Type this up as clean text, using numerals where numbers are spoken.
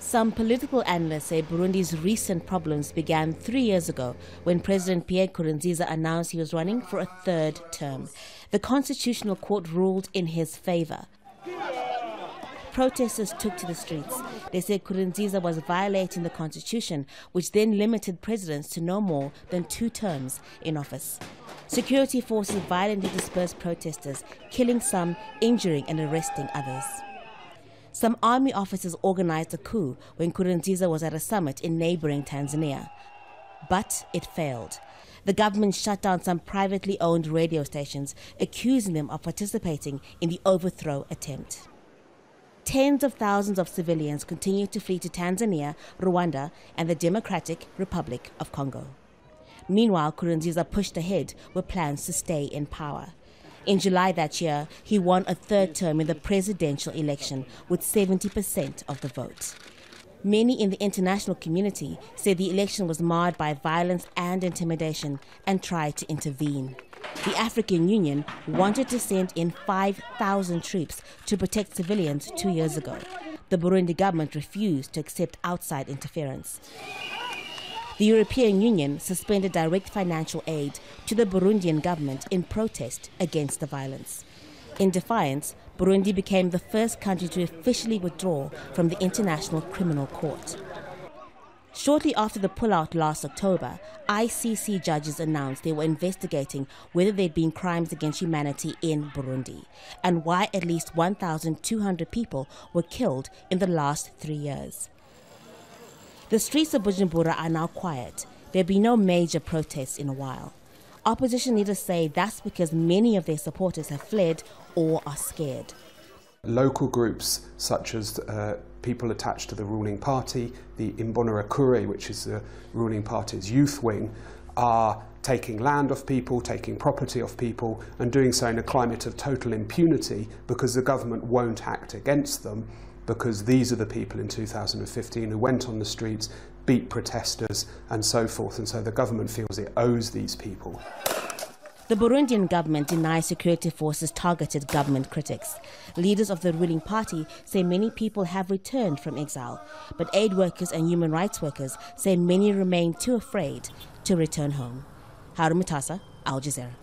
Some political analysts say Burundi's recent problems began 3 years ago when President Pierre Nkurunziza announced he was running for a third term. The Constitutional Court ruled in his favor. Protesters took to the streets. They said Nkurunziza was violating the constitution, which then limited presidents to no more than 2 terms in office. Security forces violently dispersed protesters, killing some, injuring and arresting others. Some army officers organized a coup when Nkurunziza was at a summit in neighboring Tanzania. But it failed. The government shut down some privately owned radio stations, accusing them of participating in the overthrow attempt. Tens of thousands of civilians continue to flee to Tanzania, Rwanda, and the Democratic Republic of Congo. Meanwhile, Nkurunziza pushed ahead with plans to stay in power. In July that year, he won a third term in the presidential election with 70% of the vote. Many in the international community say the election was marred by violence and intimidation and tried to intervene. The African Union wanted to send in 5,000 troops to protect civilians 2 years ago. The Burundi government refused to accept outside interference. The European Union suspended direct financial aid to the Burundian government in protest against the violence. In defiance, Burundi became the first country to officially withdraw from the International Criminal Court. Shortly after the pullout last October, ICC judges announced they were investigating whether there had been crimes against humanity in Burundi and why at least 1,200 people were killed in the last 3 years. The streets of Bujumbura are now quiet. There have been no major protests in a while. Opposition leaders say that's because many of their supporters have fled or are scared. Local groups such as people attached to the ruling party, the Imbonerakure, which is the ruling party's youth wing, are taking land off people, taking property off people, and doing so in a climate of total impunity because the government won't act against them, because these are the people in 2015 who went on the streets, beat protesters and so forth, and so the government feels it owes these people. The Burundian government denies security forces targeted government critics. Leaders of the ruling party say many people have returned from exile, but aid workers and human rights workers say many remain too afraid to return home. Haru, Mutasa, Al Jazeera.